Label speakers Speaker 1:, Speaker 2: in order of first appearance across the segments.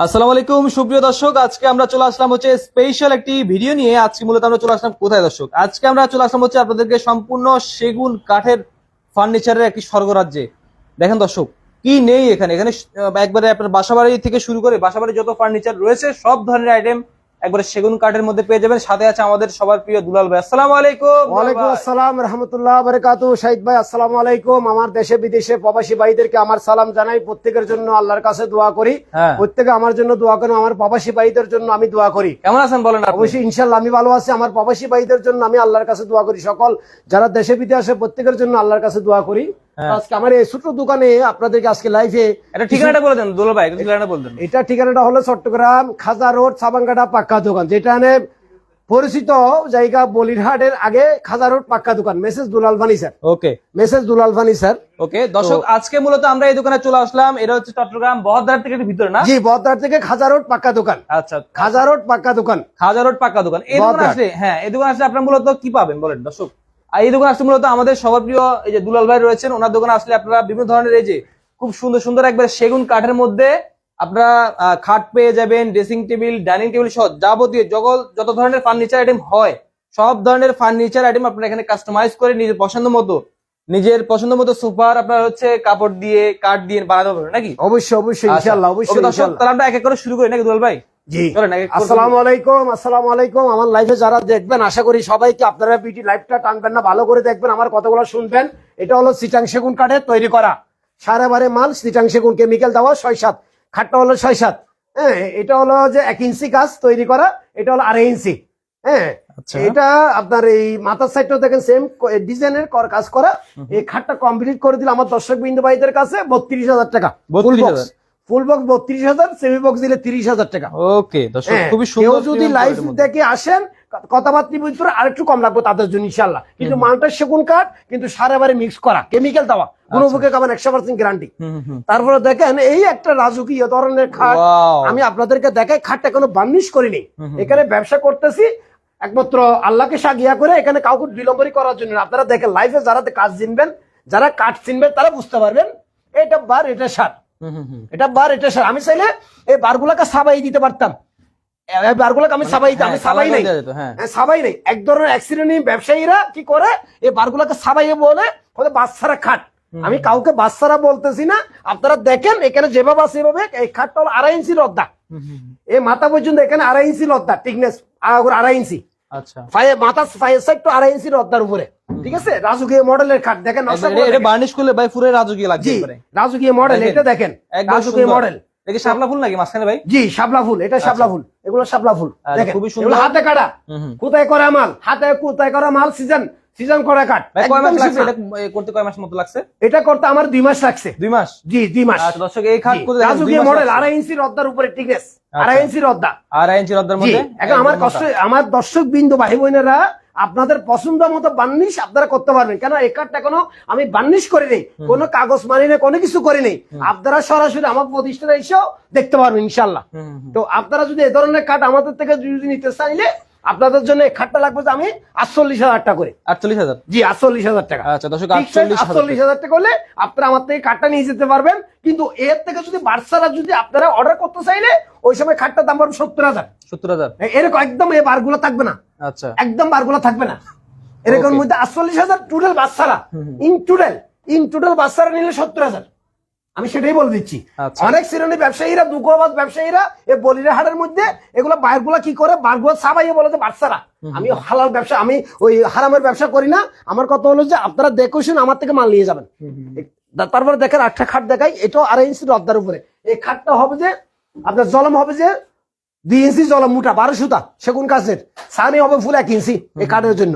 Speaker 1: আসসালামু আলাইকুম সুপ্রিয় দর্শক, আজকে আমরা চলে আসলাম হচ্ছে স্পেশাল একটি ভিডিও নিয়ে। আজকে মূলত আমরা চলে আসলাম কোথায় দর্শক? আজকে আমরা চলে আসলাম হচ্ছে আপনাদেরকে সম্পূর্ণ সেগুন কাঠের ফার্নিচারের একটি স্বর্গরাজ্যে। দেখেন দর্শক, কি নেই এখানে এখানে একবারে আপনার বাসাবাড়ি থেকে শুরু করে বাসাবাড়ি যত ফার্নিচার রয়েছে সব ধরনের আইটেম একবারে সেগুন কাঠের মধ্যে পেয়ে যাবেন। সাথে আছে আমাদের সবার প্রিয় দুলাল ভাই। আসসালামু আলাইকুম।
Speaker 2: ওয়ালাইকুম আসসালাম রাহমাতুল্লাহ বারাকাতুহু। শাহিদ ভাই আসসালামু আলাইকুম। আমার দেশে বিদেশে প্রবাসী ভাইদেরকে আমার সালাম জানাই। প্রত্যেকের জন্য আল্লাহর কাছে দোয়া করি, প্রত্যেকে আমার জন্য দোয়া করেন, আমার প্রবাসী ভাইদের জন্য আমি দোয়া করি।
Speaker 1: কেমন আছেন বলেন?
Speaker 2: অবশ্যই ইনশাআল্লাহ আমি ভালো আছি। আমার প্রবাসী ভাইদের জন্য আমি আল্লাহর কাছে দোয়া করি। সকল যারা দেশে বিদেশে প্রত্যেকের জন্য আল্লাহর কাছে দোয়া করি। আজকে আমার এই ছোট দোকানে আপনাদেরকে আজকে লাইভে
Speaker 1: এটা ঠিকানাটা বলে দেন দুলাল ভাই, একটু ঠিকানাটা বলে দেন।
Speaker 2: এটা ঠিকানাটা হলো চট্টগ্রাম খাজা রোড সাবাঙ্গাটা পাক্কা দোকান, যেটা পরিচিত জায়গা বলিরহাটের আগে খাজা রোড পাক্কা দোকান, মেসেজ দুলাল ফার্নিচার।
Speaker 1: ওকে,
Speaker 2: মেসেজ দুলাল ফার্নিচার।
Speaker 1: ওকে দর্শক, আজকে মূলত আমরা এই দোকানে চলে আসলাম। এটা হচ্ছে চট্টগ্রাম বহদ্দার থেকে একটু ভিতরে না?
Speaker 2: জি, বহদ্দার থেকে খাজা রোড পাক্কা দোকান।
Speaker 1: আচ্ছা,
Speaker 2: খাজা রোড পাক্কা দোকান,
Speaker 1: খাজা রোড পাক্কা দোকান। এই দোকানে আসলে এই দোকানে আসলে আপনারা মূলত কি পাবেন বলেন দর্শক? আর এই দোকানে আসলে মূলত আমাদের সবার প্রিয় এই যে দুলাল ভাই রয়েছেন, ওনার দোকানে আসলে আপনারা বিভিন্ন ধরনের এই যে খুব সুন্দর সুন্দর একবার সেগুন কাঠের মধ্যে আপনারা খাট পেয়ে যাবেন, ড্রেসিং টেবিল, ডাইনিং টেবিল সহ যাবতীয় যত ধরনের ফার্নিচার আইটেম হয় সব ধরনের ফার্নিচার আইটেম আপনারা এখানে কাস্টমাইজ করে নিজের পছন্দ মতো সোফার আপনার হচ্ছে কাপড় দিয়ে কাঠ দিয়ে বানাতে পারবেন নাকি?
Speaker 2: অবশ্যই অবশ্যই ইনশাআল্লাহ, অবশ্যই ইনশাআল্লাহ।
Speaker 1: তাহলে আমরা এক এক করে শুরু করি নাকি দুলাল ভাই?
Speaker 2: জি, আসসালামু আলাইকুম। আসসালামু আলাইকুম। আমার লাইভে যারা দেখবেন আশা করি সবাইকে আপনারা বিটি লাইভটা টানবেন না, ভালো করে দেখবেন, আমার কথাগুলো শুনবেন। এটা হলো চিটাং সেগুন কাঠের তৈরি করা সারা বারে মাল, চিটাং সেগুন কেমিক্যাল দেওয়া 6-7, খাটটা হলো 6-7। হ্যাঁ, এটা হলো যে 1 ইঞ্চি কাজ তৈরি করা, এটা হলো 2.5 ইঞ্চি। হ্যাঁ, এটা আপনার এই মাথার সাইডটাও দেখেন সেম ডিজাইনের কাজ করা। এই খাটটা কমপ্লিট করে দিলে আমার দর্শক বিন্দু ভাইদের কাছে 32,000 টাকা। ফুল বক্স 32,000, সেমি বক্স দিলে 30,000 টাকা।
Speaker 1: ওকে দর্শক, খুবই সুন্দর।
Speaker 2: কেউ যদি লাইভ দেখে আসেন কথাবার্তা ভিতরে আরেকটু কম লাগবে তাদের জন্য ইনশাআল্লাহ। কিন্তু মালটা সেগুন কাঠ, কিন্তু সারাবারে মিক্স করা, কেমিক্যাল দেওয়া, কোনো পক্ষে খাবেন 100% গ্যারান্টি। তারপরে দেখেন এই একটা রাজকীয় ধরনের খাট আমি আপনাদেরকে দেখাই। খাটটা কোনো বার্নিশ করিনি, এখানে ব্যবসা করতেছি একমাত্র আল্লাহকে সাগিয়া করে, এখানে কাউকে বিলম্বরি করার জন্য। আপনারা দেখেন লাইভে যারা কাজ চিনবেন, যারা কাঠ চিনবেন তারা বুঝতে পারবেন এটা বার, এটা সার, এটা বার, এটা সার। আমি চাইলে এই বারগুলাকে সাবাই দিতে পারতাম, বারগুলাকে আমি সাবাই দিতাম, আমি সাবাই নাই, সাবাই নাই। এক ধরনের অ্যাক্সিডেন্ট ব্যবসায়ীরা কি করে এই বারগুলাকে সাবাইয়ে বলে বাচ্চারা খাট। আমি কাউকে বাচ্চারা বলতেছি না, আপনারা দেখেন এখানে যেভাবে আছে এভাবে। এই খাটটা হলো 2.5 ইঞ্চি লদ্দা, এই মাথা পর্যন্ত এখানে 2.5 ইঞ্চি লদ্দা, টিকনেস 2.5 ইঞ্চি। আচ্ছা, মাথা 5 ইঞ্চি লদ্দার উপরে, ঠিক আছে। রাজকীয় মডেলের খাট দেখেন,
Speaker 1: এটা বার্নিশ করলে ভাই পুরো রাজকীয় লাগবে।
Speaker 2: রাজকীয় মডেল, এটা দেখেন রাজকীয় মডেল।
Speaker 1: এটা শাপলা ফুল নাকি মাঝখানে ভাই?
Speaker 2: জি, শাপলা ফুল, এটা শাপলা ফুল, এগুলো শাপলা ফুল। দেখেন খুবই সুন্দর, হাতে কাটা, কোথায় করা মাল, হাতে কোথায় করা মাল, সিজন করা কাট।
Speaker 1: কয় মাস লাগছে এটা করতে? কয় মাস মতো লাগছে
Speaker 2: এটা করতে? আমার 2 মাস লাগছে।
Speaker 1: 2 মাস?
Speaker 2: জি, 2 মাস।
Speaker 1: আচ্ছা দর্শক, এই খাট করতে
Speaker 2: রাজকীয় মডেল 2.5 ইঞ্চি রদ্দার উপরে, টিকনেস 2.5 ইঞ্চি রদ্দা,
Speaker 1: 2.5 ইঞ্চি রদ্দার মধ্যে।
Speaker 2: এখন আমার কষ্ট, আমার দর্শক বিন্দু ভাই বোনেরা আপনাদের পছন্দ মতো বার্নিশ আপনারা করতে পারবেন। কেন এই কাঠটা কোনো আমি বার্নিশ করি নেই, কোনো কাগজ মানি নেই, কোনো কিছু করি নেই। আপনারা সরাসরি আমার প্রতিষ্ঠানে এসেও দেখতে পারবেন ইনশাল্লাহ। তো আপনারা যদি এই ধরনের কাঠ আমাদের থেকে যদি নিতে চাইলে আপনাদের জন্য এই খাটটা লাগবে যে আমি 48,000 টাকা করে।
Speaker 1: 48,000?
Speaker 2: জি, 48,000 টাকা।
Speaker 1: আচ্ছা দর্শক, 48,000
Speaker 2: টাকা হলে আপনারা আমার থেকে কাঠটা নিয়ে যেতে পারবেন। কিন্তু এর থেকে যদি বার্সারা যদি আপনারা অর্ডার করতে চাইলে ওই সময় খাটটার দাম পড়বে 70,000।
Speaker 1: 70,000
Speaker 2: এরকম একদম এই বারগুলো থাকবে না। আচ্ছা, একদম বারগুলো থাকবে না। এরকম মধ্যে 48,000 টোটাল বাচ্চারা, ইন টোটাল বাচ্চারা নিলে 70,000। আমি সেটাই বলে দিচ্ছি। অনেক শ্রেণী ব্যবসায়ীরা, দুঃখবাদ ব্যবসায়ীরা এই বলিরহাটের মধ্যে এগুলো বারগুলা কি করে, বারগুলো সাবাইয়ে বলে যে বাচ্চারা। আমি হালাল ব্যবসা, আমি ওই হারামের ব্যবসা করি না। আমার কথা হলো যে আপনারা দেখে শুনে আমার থেকে মাল নিয়ে যাবেন। তারপরে দেখেন একটা খাট দেখাই, এটাও 2.5 ইঞ্চি রদ্দার উপরে। এই খাটটা হবে যে আপনার জলম হবে যে 2 ইঞ্চি জলম, মোটা 12 সুতা সেগুন কাঠের, সানি হবে ফুল 1 ইঞ্চি। এই কাঠের জন্য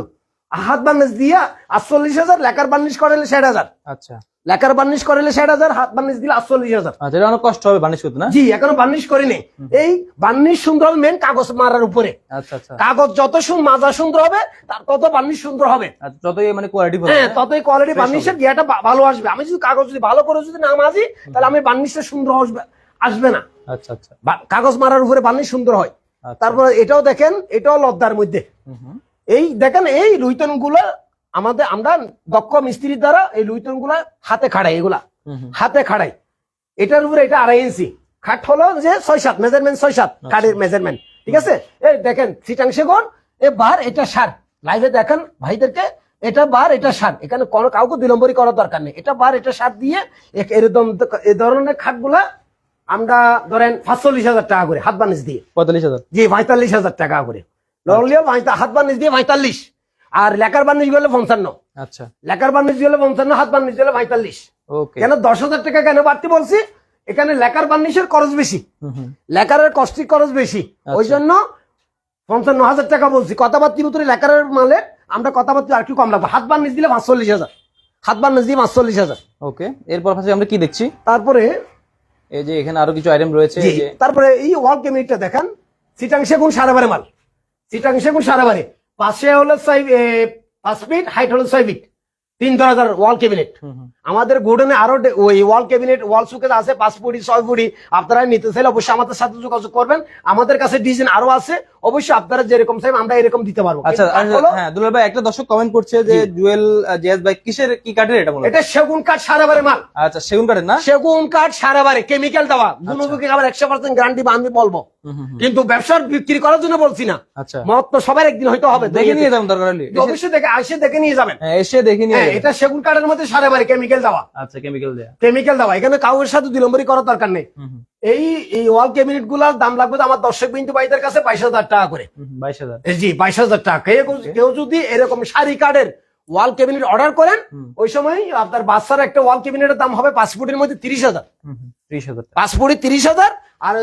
Speaker 2: হাত বার্নিশ দিয়া 48,000, লেখার বার্নিশ করালে 60,000। আচ্ছা, লেখার বার্নিশ করালে 60,000, হাত বার্নিশ দিলে 48,000।
Speaker 1: আচ্ছা, এটা অনেক কষ্ট হবে বার্নিশ করতে না?
Speaker 2: জি, এখনো বার্নিশ করিনি। এই বার্নিশ সুন্দর হবে মেন কাগজ মারার উপরে। আচ্ছা আচ্ছা, কাগজ যত মাজা সুন্দর হবে তার তত বার্নিশ সুন্দর হবে,
Speaker 1: যতই মানে কোয়ালিটি ভালো।
Speaker 2: হ্যাঁ, ততই কোয়ালিটি বার্নিশের গিয়াটা ভালো আসবে। আমি যদি কাগজ যদি ভালো করে যদি না মাজি তাহলে আমি বার্নিশটা সুন্দর আসবে না। আচ্ছা আচ্ছা, কাগজ মারার উপরে বার্নিশ সুন্দর হয়। তারপর এটাও দেখেন, এটাও লদ্দার মধ্যে। এই দেখেন এই লুইতন গুলা আমরা দক্ষ মিস্ত্রির দ্বারা এই লুইতন গুলা হাতে খাড়াই, এগুলা হাতে খাড়াই। এটার উপরে এটা 2.5 ইঞ্চি, খাট হলো যে 6-7 মেজারমেন্ট 6-7 খাটের মেজারমেন্ট, ঠিক আছে। এই দেখেন চিটাং সেগুন, এ বার এটা সার, লাইভে দেখেন ভাইদেরকে, এটা বার এটা সার, এখানে কোনো কাউকে 2 নম্বরই করার দরকার নেই, এটা বার এটা সার দিয়ে এরকম এই ধরনের খাটগুলা আমরা ধরেন 45,000 টাকা করে হাত বানিশ দিয়ে,
Speaker 1: 45,000,
Speaker 2: জি 45,000 টাকা করে নরলিও হাত বানিশ দিয়ে 45, আর লেকার বানিশ গেলে 55,
Speaker 1: আচ্ছা
Speaker 2: লেকার বানিশ গেলে 55, হাত বানিশ গেলে 45।
Speaker 1: ওকে,
Speaker 2: কেন 10,000 টাকা কেন বাড়তি বলছি, এখানে লেকার বার্নিশের খরচ বেশি, লেকারের কস্টিক খরচ বেশি, ওই জন্য 55,000 টাকা বলছি। কথাবার্তি ভিতরে লেকারের মালে আমরা কথাবার্তি আর কি কম লাগবে, হাত বার্নিশ দিলে 45,000, হাত বার্নিশ দিয়ে 45,000।
Speaker 1: ওকে, এরপর পাশে আমরা কি দেখছি?
Speaker 2: তারপরে
Speaker 1: এই যে এখানে আরো কিছু আইটেম রয়েছে, এই যে
Speaker 2: তারপরে এই ওয়াল ক্যাবিনেটটা দেখেন, চিটাং সেগুন সারাবারে মাল, চিটাং সেগুন সারাবারে, পাশে হলো 5 ফিট, হাইট হলো 6 ফিট, 3 দরজার ওয়াল ক্যাবিনেট। আমাদের গোডাউনে আরো ওই ওয়াল ক্যাবিনেট ওয়াল সুকেস আছে 5 ফুটি 6 ফুটি, আপনারা নিতে চাইলে অবশ্যই আমাদের সাথে যোগাযোগ করবেন। আমাদের কাছে ডিজাইন আরো আছে, অবশ্যই আপনারা যেরকম চাইবেন আমরা এরকম দিতে পারবো।
Speaker 1: আচ্ছা হ্যাঁ দুলাল ভাই, একটা দর্শক কমেন্ট করছে যে জুয়েল জিয়াজ ভাই কিসের কি কাঠের এটা বলো?
Speaker 2: এটা সেগুন কাঠ সারাবারে মাল।
Speaker 1: আচ্ছা সেগুন কাঠের না?
Speaker 2: সেগুন কাঠ সারাবারে কেমিক্যাল দেওয়া, গুণভোগী আবার 100% গ্যারান্টি আমি বলবো, কিন্তু ব্যবসার বিক্রি করার জন্য বলছি না।
Speaker 1: আচ্ছা
Speaker 2: মত তো সবার একদিন হয়তো হবে,
Speaker 1: দেখে নিয়ে যাবেন দরকার হলে,
Speaker 2: অবশ্যই দেখে এসে দেখে নিয়ে যাবেন।
Speaker 1: হ্যাঁ এসে দেখে নিয়ে যাবেন।
Speaker 2: এটা সেগুন কাঠের মধ্যে সারাবারে কেমিক্যাল দেওয়া।
Speaker 1: আচ্ছা কেমিক্যাল দেয়া,
Speaker 2: কেমিক্যাল দেওয়া, এখানে কাউয়ের সাথে 2 নম্বরই করার দরকার নেই। এই ওয়াল ক্যাবিনেট গুলার দাম লাগবে আমার দর্শক বিন্দু ভাইদের কাছে 22,000 টাকা করে।
Speaker 1: 22,000,
Speaker 2: জি 22,000 টাকা। কেউ যদি এরকম সারি কাঠের ওয়াল ক্যাবিনেট অর্ডার করেন, ওই সময় আপনার বাচ্চার একটা ওয়াল ক্যাবিনেটের দাম হবে 5 ফুটের মধ্যে 30,000,
Speaker 1: 30,000,
Speaker 2: 5 ফুটে 30,000, আর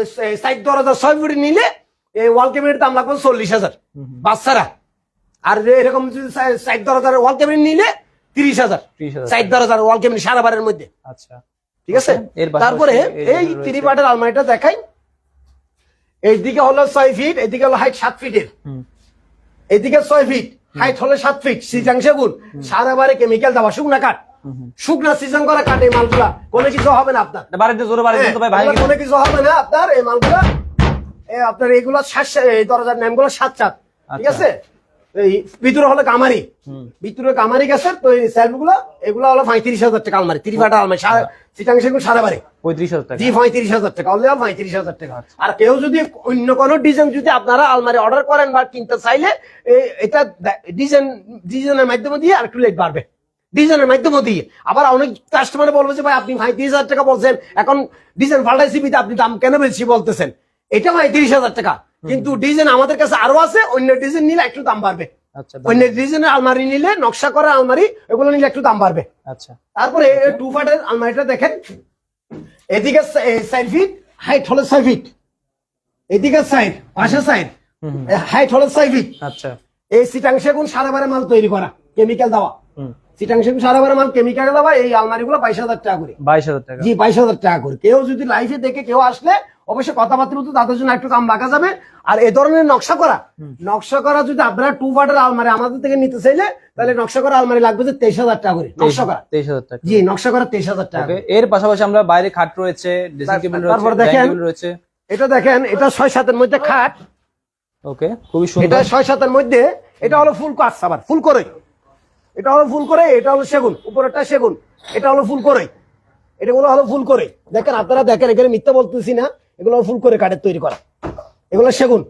Speaker 2: 60 দরজা 6 ফুটে নিলে এই ওয়াল ক্যাবিনেটের দাম লাগবে 40,000 বাচ্চারা। আর এরকম যদি 60 দরজার ওয়াল ক্যাবিনেট নিলে 30,000, 60 দরজার ওয়াল ক্যাবিনেট সারাবারের মধ্যে।
Speaker 1: আচ্ছা
Speaker 2: ঠিক আছে। তারপরে এই 3 পার্টের আলমারিটা দেখাই, এইদিকে হলো 6 ফিট, এইদিকে হলো হাইট 7 ফিটের, এইদিকে 6 ফিট, হাইট হলো 7 ফিট, সিজাং সেগুন সারাবারে কেমিক্যাল দেওয়া, শুকনা কাঠ, শুকনা সিজন করা কাঠ। এই মালগুলা কোনো কিছু হবে না আপনার
Speaker 1: বাড়িতে জোরে বাড়ি দিতে ভাই,
Speaker 2: কোনো কিছু হবে না আপনার এই মালগুলা। আপনার এইগুলো এই দরজার নামগুলো 7-7, ঠিক আছে। এই ভিতরে হলো কামারি, ভিতরে কামারি গেছে তো এই সেলফ গুলো, এগুলো হলো 35,000 টাকা আলমারি, 3 পার্টের আলমারি চিটাং সেগুন সারাবারে
Speaker 1: 35,000 টাকা।
Speaker 2: জি 35,000 টাকা, অনলি 35,000 টাকা। আর কেউ যদি অন্য কোনো ডিজাইন যদি আপনারা আলমারি অর্ডার করেন বা কিনতে চাইলে এটা ডিজাইনের মাধ্যমে দিয়ে আর একটু লেট বাড়বে, ডিজাইনের মাধ্যমে দিয়ে। আবার অনেক কাস্টমার বলবে যে ভাই আপনি 35,000 টাকা বলছেন, এখন ডিজাইন পাল্টাইছি আপনি দাম কেন বেশি বলতেছেন? এটা 35,000 টাকা, কিন্তু ডিজাইন আমাদের কাছে আরো আছে, অন্য ডিজাইন নিলে একটু দাম বাড়বে।
Speaker 1: আচ্ছা
Speaker 2: অন্য ডিজাইনের আলমারি নিলে, নকশা করা আলমারি এগুলো নিলে একটু দাম বাড়বে।
Speaker 1: আচ্ছা
Speaker 2: তারপরে 2 পার্টের আলমারিটা দেখেন, এদিকে 4 ফিট, হাইট হলো 6 ফিট, এদিকে সাইড পাশে সাইড, হাইট হলো 6 ফিট।
Speaker 1: আচ্ছা
Speaker 2: এই চিটাং সেগুন সারাবারে মাল তৈরি করা, কেমিক্যাল দেওয়া, চিটাং সেগুন সারাবারে মাল কেমিক্যাল দেওয়া। এই আলমারিগুলো 22,000 টাকা করে।
Speaker 1: 22,000 টাকা,
Speaker 2: জি 22,000 টাকা করে। কেউ যদি লাইফে দেখে কেউ আসলে অবশ্যই কথাবার্তা বলতে তাদের জন্য একটু দাম রাখা যাবে। আর এই ধরনের নকশা করা যদি আপনারা 2 পার্টের আলমারি আমাদের থেকে নিতে চাইলে, তাহলে নকশা করা আলমারি লাগবে যে 23,000 টাকা করে নকশা করা।
Speaker 1: 23,000 টাকা,
Speaker 2: জি নকশা করা 23,000 টাকা।
Speaker 1: এর পাশাপাশি আমরা বাইরে খাট রয়েছে, ড্রেসিং টেবিল রয়েছে,
Speaker 2: তারপর
Speaker 1: ডাইনিং
Speaker 2: দেখেন
Speaker 1: টেবিল রয়েছে।
Speaker 2: এটা দেখেন, এটা 6-7 এর মধ্যে খাট।
Speaker 1: ওকে খুবই
Speaker 2: এটা
Speaker 1: সুন্দর।
Speaker 2: 6-7 এর মধ্যে, এটা হলো ফুল কাজ, আবার ফুল করে, এটা হলো ফুল করে, এটা হলো সেগুন, উপরেরটা সেগুন, এটা হলো ফুল করে, এটাগুলো হলো ফুল করে। দেখেন আপনারা দেখেন, এখানে মিথ্যা বলতেছি না, এগুলো ফুল করে কাঠের তৈরি করা, এগুলো সেগুন।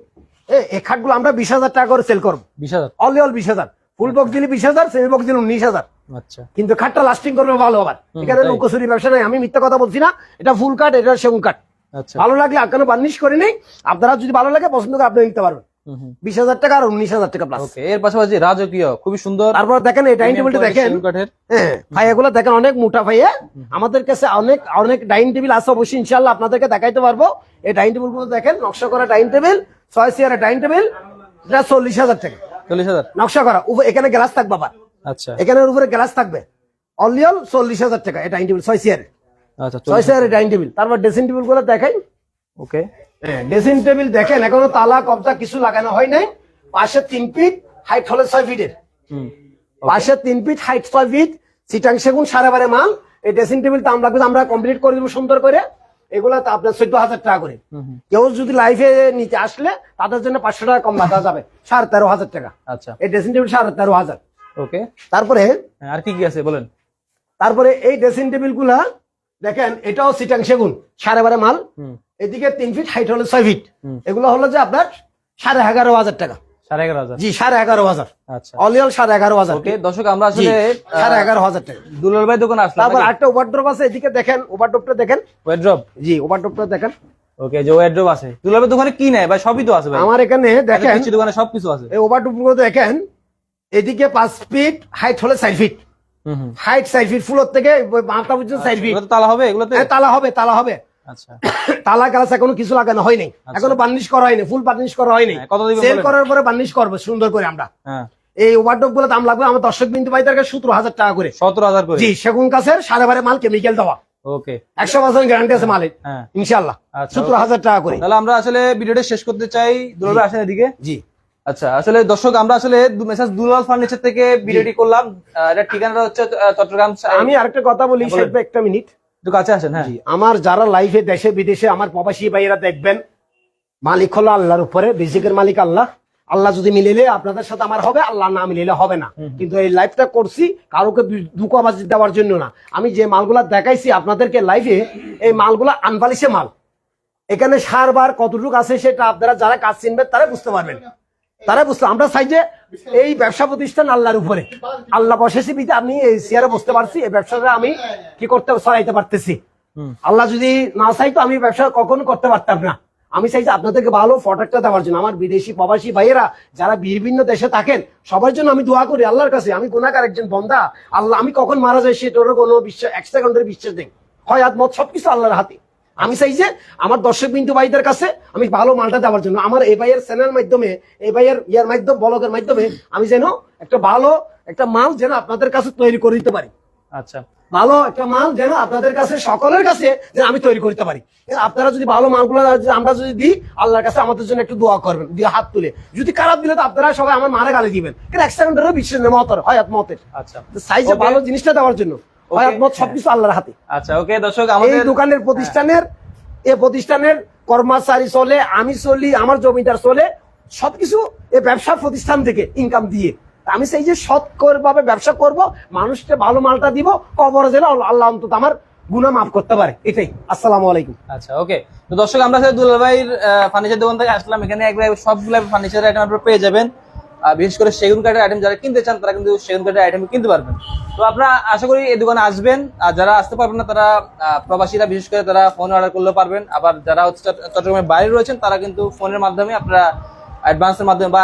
Speaker 2: এই খাটগুলো আমরা 20,000 টাকা করে সেল করবো,
Speaker 1: 20,000,
Speaker 2: অনলি 20,000। ফুল বক্স দিলে 20,000, সেমি বক্স দিলে 19,000।
Speaker 1: আচ্ছা
Speaker 2: কিন্তু খাটটা লাস্টিং করবে ভালো। আবার এখানে
Speaker 1: তাই?
Speaker 2: লুকোচুরি ব্যবসা নাই, আমি মিথ্যা কথা বলছি না, এটা ফুল কাঠ, এটা সেগুন কাঠ।
Speaker 1: আচ্ছা
Speaker 2: ভালো লাগলে আপনারা বার্নিশ করে নেই, আপনারা যদি ভালো লাগে পছন্দ করে আপনি নিতে পারবেন। 20,000 টাকা আর 19,000 টাকা প্লাস।
Speaker 1: ওকে, এর পাশাপাশি রাজকীয় খুবই সুন্দর।
Speaker 2: তারপর দেখেন এই ডাইনিং টেবিলটা দেখেন,
Speaker 1: সেগুন কাঠের।
Speaker 2: হ্যাঁ ভাইয়াগুলো দেখেন অনেক মোটা ভাইয়া। আমাদের কাছে অনেক অনেক ডাইনিং টেবিল আছে, অবশ্যই ইনশাল্লাহ আপনাদেরকে দেখাইতে পারবো। এই ডাইনিং টেবিল গুলো দেখেন, নকশা করা ডাইনিং টেবিল, 6 চেয়ারের ডাইনিং টেবিল, এটা 40,000 টাকা
Speaker 1: 40,000,
Speaker 2: নকশা করা। এখানে গ্লাস থাকবে, আবার
Speaker 1: আচ্ছা
Speaker 2: এখানে উপরে গ্লাস থাকবে, অনলি 40,000 টাকা এই ডাইনিং টেবিল 6 চেয়ারের,
Speaker 1: আচ্ছা
Speaker 2: 6 চেয়ারের ডাইনিং টেবিল। তারপর ড্রেসিং টেবিল গুলো দেখাই।
Speaker 1: ওকে
Speaker 2: ড্রেসিং টেবিল দেখেন, এখনো তালা কবজা কিছু লাগানো হয় নাই। পাশে 3 ফিট, হাইট হলো 6 ফিটের, পাশে 3 ফিট, হাইট 6 ফিট, চিটাং সেগুন সারাবারে মাল। এই ড্রেসিং টেবিল দাম লাগবে, আমরা কমপ্লিট করে দেবো সুন্দর করে। এগুলা তো আপনার 14,000 টাকা করে। কেউ যদি লাইফে নিতে আসলে তাদের জন্য 500 টাকা কম রাখা যাবে, 13,500 টাকা।
Speaker 1: আচ্ছা
Speaker 2: এই ড্রেসিং টেবিল 13,500।
Speaker 1: ওকে,
Speaker 2: তারপরে
Speaker 1: আর কি কি আছে বলেন?
Speaker 2: তারপরে এই ড্রেসিং টেবিল গুলা দেখেন, এটাও চিটাং সেগুন সারাবারে মাল। এদিকে 3 ফিট, হাইট হলো 6 ফিট। এগুলো হলো যে আপনার 11,500 টাকা।
Speaker 1: 11,500।
Speaker 2: জি 11,500।
Speaker 1: আচ্ছা
Speaker 2: অল 11,500।
Speaker 1: ওকে দর্শক, আমরা আসলে
Speaker 2: 11,500 টাকা।
Speaker 1: দুলাল ভাই দোকানে আসলাম।
Speaker 2: তারপর আরেকটা ওভারড্রপ আছে, এদিকে দেখেন, ওভারড্রপটা দেখেন।
Speaker 1: ওয়ারড্রপ।
Speaker 2: জি ওভারড্রপটা দেখেন।
Speaker 1: ওকে, যে ওয়ারড্রপ আছে দুলাল ভাই দোকানে কি নেয় ভাই? সবই তো আছে ভাই
Speaker 2: আমার এখানে দেখেন,
Speaker 1: কিছু দোকানে সবকিছু আছে।
Speaker 2: এই ওভারড্রপগুলো দেখেন, এদিকে 5 ফিট, হাইট হলো 4 ফিট। হাইট 4 ফিট, ফুলোর থেকে মাথা পর্যন্ত 4 ফিট।
Speaker 1: এগুলো তো তালা হবে এগুলোতে?
Speaker 2: হ্যাঁ, তালা হবে, তালা হবে।
Speaker 1: আচ্ছা
Speaker 2: তালা গ্লাস এখনো কিছু লাগানো হয়নি, এখনো বার্নিশ করা হয়নি, ফুল বার্নিশ করা হয়নি।
Speaker 1: কত দিবেন
Speaker 2: সেল
Speaker 1: বলেন?
Speaker 2: করার পরে বার্নিশ করবো সুন্দর করে আমরা।
Speaker 1: হ্যাঁ,
Speaker 2: এই ওভারড্রপ গুলো দাম লাগবে আমার দর্শক বিন্দু ভাইদের কাছে 17,000 টাকা করে।
Speaker 1: 17,000 করে?
Speaker 2: জি, সেগুন কাছের 12.5 মাল, কেমিক্যাল দেওয়া,
Speaker 1: ওকে
Speaker 2: 100% গ্যারান্টি আছে মালের।
Speaker 1: হ্যাঁ
Speaker 2: ইনশাআল্লাহ
Speaker 1: আচ্ছা,
Speaker 2: 17,000 টাকা করে।
Speaker 1: তাহলে আমরা আসলে ভিডিওটা শেষ করতে চাই। দুলাল ভাই আসেন এদিকে।
Speaker 2: জি
Speaker 1: আচ্ছা, আসলে দর্শক আমরা আসলে মেসাজ দুলাল ফার্নিচার থেকে ভিডিওটি করলাম। এটা ঠিকানাটা হচ্ছে চট্টগ্রাম।
Speaker 2: আমি আরেকটা কথা বলি,
Speaker 1: বলেন।
Speaker 2: শেখ ভাই একটা মিনিট
Speaker 1: একটু কাছে আসেন। হ্যাঁ,
Speaker 2: জি, আমার যারা লাইফে দেশে বিদেশে আমার প্রবাসী ভাইয়েরা দেখবেন, মালিক হলো আল্লাহর উপরে, রিজিকের মালিক আল্লাহ। আল্লাহ যদি মিলিলে আপনাদের সাথে আমার হবে, আল্লাহ না মিলিলে হবে না। কিন্তু এই লাইফটা করছি কারোকে দুঃখবাজি দেওয়ার জন্য না। আমি যে মালগুলা দেখাইছি আপনাদেরকে লাইফে, এই মালগুলা আনপালিশে মাল। এখানে সারবার কতটুকু আছে সেটা আপনারা যারা কাজ চিনবেন তারা বুঝতে পারবেন, তারা বুঝতে। আমরা চাই যে এই ব্যবসা প্রতিষ্ঠান আল্লাহর উপরে, আল্লাহ বসেছি বিধে আমি এই চেয়ারে বুঝতে পারছি, এই ব্যবসাটা আমি কি করতে চালাইতে পারতেছি। আল্লাহ যদি না চাইতো আমি ব্যবসা কখনো করতে পারতাম না। আমি চাই যে আপনাদেরকে ভালো প্রোডাক্টটা দেওয়ার জন্য। আমার বিদেশি প্রবাসী ভাইয়েরা যারা বিভিন্ন দেশে থাকেন সবার জন্য আমি দোয়া করি আল্লাহর কাছে। আমি গুনাহগার একজন বান্দা, আল্লাহ আমি কখন মারা যাই সেটারও কোনো বিশ্বাস, 1 সেকেন্ডের বিশ্বাস নেই। হয়াত মত সবকিছু আল্লাহর হাতে। আমি চাই যে আমার দর্শক বিন্দু ভাইদের কাছে আমি ভালো মালটা দেওয়ার জন্য, আমার এই ভাইয়ের চ্যানেল মাধ্যমে, এই ভাইয়ের ইয়ার মাধ্যমে, ব্লগের মাধ্যমে আমি যেন একটা ভালো একটা মাল যেন আপনাদের কাছে তৈরি করে দিতে পারি।
Speaker 1: আচ্ছা,
Speaker 2: ভালো একটা মাল যেন আপনাদের কাছে, সকলের কাছে যেন আমি তৈরি করতে পারি। আপনারা যদি ভালো মালগুলো আমরা যদি দিই, আল্লাহর কাছে আমাদের জন্য একটু দোয়া করবেন, দিয়ে হাত তুলে। যদি খারাপ দিলে তো আপনারা সবাই আমার মারে গালি দিবেন, কিন্তু 1 সেকেন্ডেরও বিশ্বাস নেই মতের, হয়াত মতের।
Speaker 1: আচ্ছা,
Speaker 2: সাইজে ভালো জিনিসটা দেওয়ার জন্য হয়াত মত সবকিছু আল্লাহর হাতে।
Speaker 1: আচ্ছা ওকে দর্শক,
Speaker 2: এই
Speaker 1: আমাদের
Speaker 2: দোকানের প্রতিষ্ঠানের, এই প্রতিষ্ঠানের কর্মচারী চলে, আমি চলি, আমার জমিদার চলে, সবকিছু এই ব্যবসা প্রতিষ্ঠান থেকে ইনকাম দিয়ে। আমি চাই যে সৎভাবে ব্যবসা করব, মানুষকে ভালো মালটা দিব, কবরে যেন আল্লাহ অন্তত আমার গুনাহ মাফ করতে পারে। এটাই। আসসালামু আলাইকুম।
Speaker 1: আচ্ছা ওকে, তো দর্শক আমরা আসলে দুলাল ভাইয়ের ফার্নিচার দোকান থেকে আসলাম। এখানে একবার সবগুলো ফার্নিচার আইটেম আপনারা পেয়ে যাবেন। বিশেষ করে সেগুন কাঠের আইটেম যারা কিনতে চান তারা কিন্তু সেগুন কাঠের আইটেম কিনতে পারবেন। তো আপনারা আশা করি এই দোকানে আসবেন। আর যারা আসতে পারবেন না তারা প্রবাসীরা বিশেষ করে তারা ফোন অর্ডার করলে পারবেন। আবার যারা হচ্ছে চট্টগ্রামের বাইরে রয়েছেন তারা কিন্তু ফোনের মাধ্যমে আপনারা অ্যাডভান্সের মাধ্যমে বা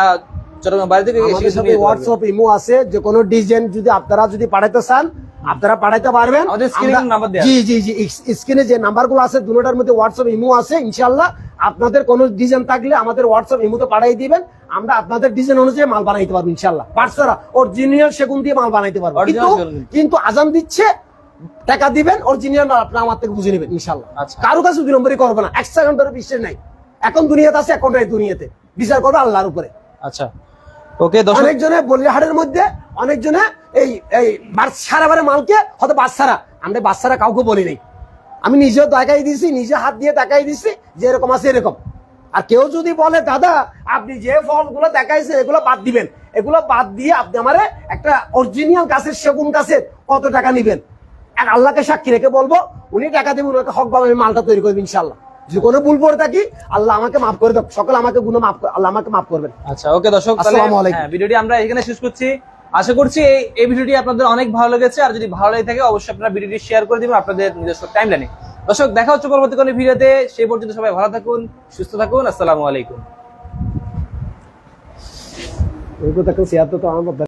Speaker 1: চট্টগ্রামের বাইরে থেকে
Speaker 2: আমাদের সাথে হোয়াটসঅ্যাপ, ইমো আছে। যে কোনো ডিজাইন যদি আপনারা যদি পাঠাতে চান আপনারা পাঠাতে পারবেন।
Speaker 1: আমাদের স্ক্রিনে নাম্বার দেয়া।
Speaker 2: জি জি জি, স্ক্রিনে যে নাম্বারগুলো আছে দুটোটার মধ্যে হোয়াটসঅ্যাপ, ইমো আছে। ইনশাআল্লাহ আপনাদের কোনো ডিজাইন থাকলে আমাদের হোয়াটসঅ্যাপ, ইমোতে পাঠিয়ে দিবেন। আমরা আপনাদের ডিজাইন অনুযায়ী মাল বানাইতে পারবো ইনশাআল্লাহ। পার্সরা অরিজিনাল সেগুন দিয়ে মাল বানাইতে পারবো। কিন্তু আজান দিচ্ছে, টাকা দিবেন, অরিজিনাল আপনারা আমার থেকে বুঝে নেবেন ইনশাআল্লাহ।
Speaker 1: আচ্ছা,
Speaker 2: কারো কাছে 2 নম্বরই করবো না। 1 সেকেন্ডের বিশ্বাস নাই। এখন দুনিয়াতে আছে, এখন নাই দুনিয়াতে। বিচার করবো আল্লাহর উপরে।
Speaker 1: আচ্ছা ওকে দর্শক,
Speaker 2: অনেকজনে বলিহাটের মধ্যে অনেকজনে এই এই সারাবারে মালকে হয়তো বাচ্চারা, আমরা বাচ্চারা কাউকে বলি নাই। আমি নিজেও দেখাই দিছি, নিজে হাত দিয়ে দেখাই দিছি যে এরকম আছে এরকম। আর কেউ যদি বলে দাদা আপনি যে ফলগুলো দেখাইছেন এগুলো বাদ দিবেন, এগুলো বাদ দিয়ে আপনি আমারে একটা অরিজিনাল গাছের সেগুন গাছের কত টাকা নিবেন, আর আল্লাহকে সাক্ষী রেখে বলবো উনি টাকা দেবেন, ওনাকে হক ভাবে আমি মালটা তৈরি করবো ইনশাআল্লাহ। যদি কোনো ভুল করে থাকি আল্লাহ আমাকে মাফ করে দেব, সকল আমাকে গুনাহ মাফ, আল্লাহ আমাকে মাফ করবেন।
Speaker 1: আচ্ছা ওকে দর্শক,
Speaker 2: আসসালামু আলাইকুম।
Speaker 1: ভিডিওটি আমরা এখানে শেষ করছি। আশা করছি এই ভিডিওটি আপনাদের অনেক ভালো লেগেছে। আর যদি ভালো লেগে থাকে অবশ্যই আপনারা ভিডিওটি শেয়ার করে দিবেন আপনাদের নিজস্ব টাইমলাইনে। দর্শক দেখা হচ্ছে পরবর্তী কোনো ভিডিওতে। সেই পর্যন্ত সবাই ভালো থাকুন, সুস্থ থাকুন। আসসালামু আলাইকুম।